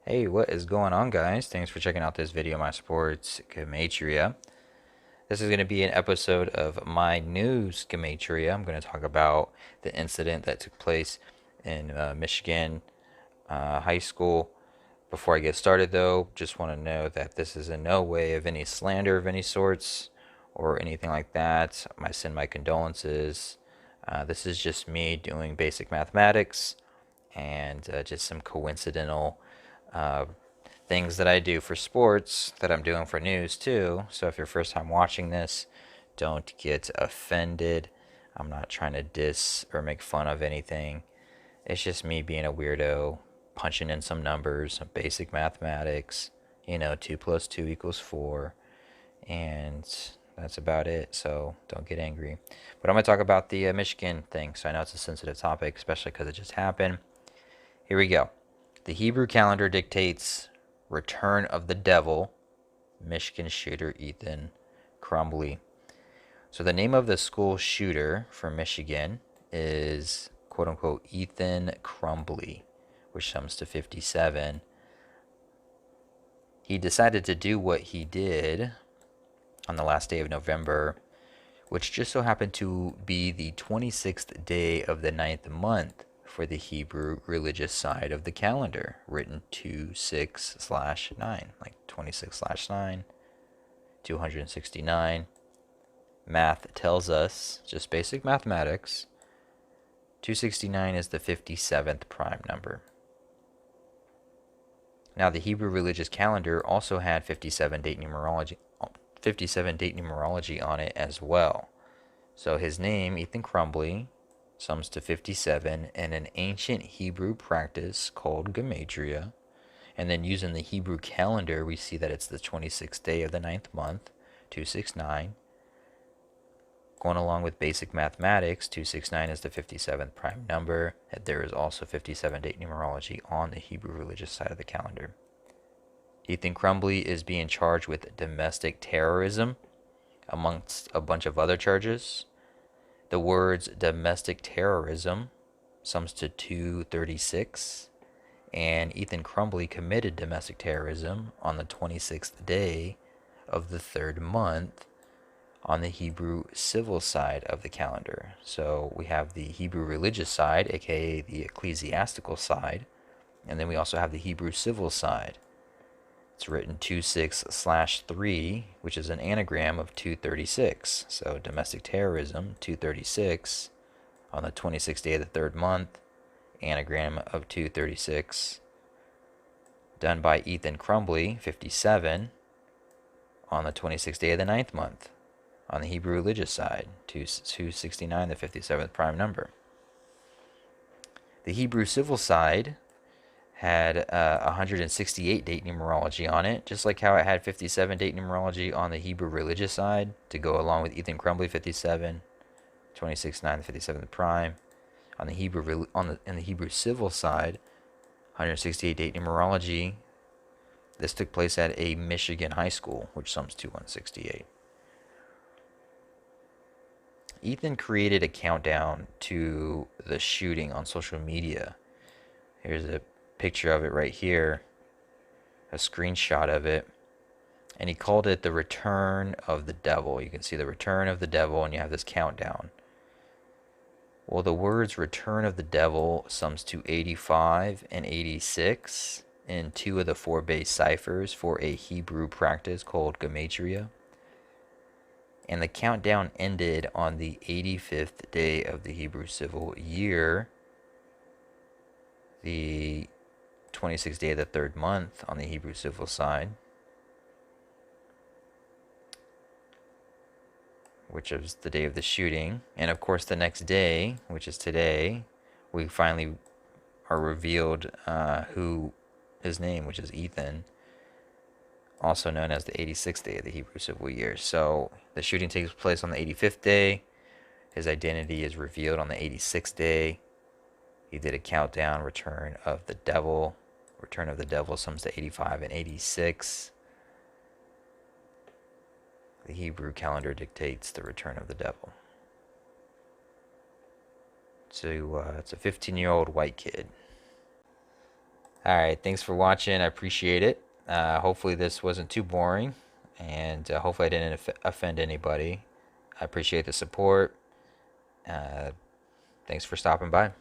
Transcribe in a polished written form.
Hey, what is going on, guys? Thanks for checking out this video, my sports Gematria. This is going to be an episode of my news Gematria. I'm going to talk about the incident that took place in Michigan high school. Before I get started, though, just want to know that this is in no way of any slander of any sorts or anything like that. I send my condolences. This is just me doing basic mathematics and just some coincidental uh, things that I do for sports that I'm doing for news too. So if you're first time watching this, don't get offended. I'm not trying to diss or make fun of anything. It's just me being a weirdo, punching in some numbers, some basic mathematics. 2 plus 2 equals 4. And that's about it. So don't get angry. But I'm going to talk about the Michigan thing. So I know it's a sensitive topic, especially because it just happened. Here we go. The Hebrew calendar dictates Return of the Devil, Michigan shooter Ethan Crumbley. So the name of the school shooter from Michigan is quote unquote Ethan Crumbley, which sums to 57. He decided to do what he did on the last day of November, which just so happened to be the 26th day of the 9th month for the Hebrew religious side of the calendar, written 26/9, like 26/9, 269. Math tells us, just basic mathematics, 269 is the 57th prime number. Now, the Hebrew religious calendar also had 57 date numerology on it as well. So his name, Ethan Crumbley, sums to 57 in an ancient Hebrew practice called Gematria. And then using the Hebrew calendar, we see that it's the 26th day of the 9th month, 269. Going along with basic mathematics, 269 is the 57th prime number. And there is also 57 date numerology on the Hebrew religious side of the calendar. Ethan Crumbley is being charged with domestic terrorism, amongst a bunch of other charges. The words domestic terrorism sums to 236, and Ethan Crumbley committed domestic terrorism on the 26th day of the 3rd month on the Hebrew civil side of the calendar. So we have the Hebrew religious side, aka the ecclesiastical side, and then we also have the Hebrew civil side. It's written 26/3, which is an anagram of 236. So domestic terrorism, 236, on the 26th day of the 3rd month, anagram of 236. Done by Ethan Crumbley, 57, on the 26th day of the 9th month, on the Hebrew religious side, 269, the 57th prime number. The Hebrew civil side had 168 date numerology on it, just like how it had 57 date numerology on the Hebrew religious side to go along with Ethan Crumbley 57, 26/9, the 57th prime. On the Hebrew civil side, 168 date numerology. This took place at a Michigan high school, which sums to 168. Ethan created a countdown to the shooting on social media. Here's a picture of it right here, a screenshot of it, and he called it the Return of the Devil. You can see the Return of the Devil, and you have this countdown. Well, the words Return of the Devil sums to 85 and 86 in 2 of the 4 base ciphers for a Hebrew practice called Gematria. And the countdown ended on the 85th day of the Hebrew civil year, the 26th day of the 3rd month on the Hebrew civil side, which is the day of the shooting. And of course, the next day, which is today, we finally are revealed who his name, which is Ethan, also known as the 86th day of the Hebrew civil year. So the shooting takes place on the 85th day. His identity is revealed on the 86th day. He did a countdown, Return of the Devil. Return of the Devil sums to 85 and 86. The Hebrew calendar dictates the Return of the Devil. So it's a 15-year-old white kid. All right, thanks for watching. I appreciate it. Hopefully this wasn't too boring, and hopefully I didn't offend anybody. I appreciate the support. Uh, Thanks for stopping by.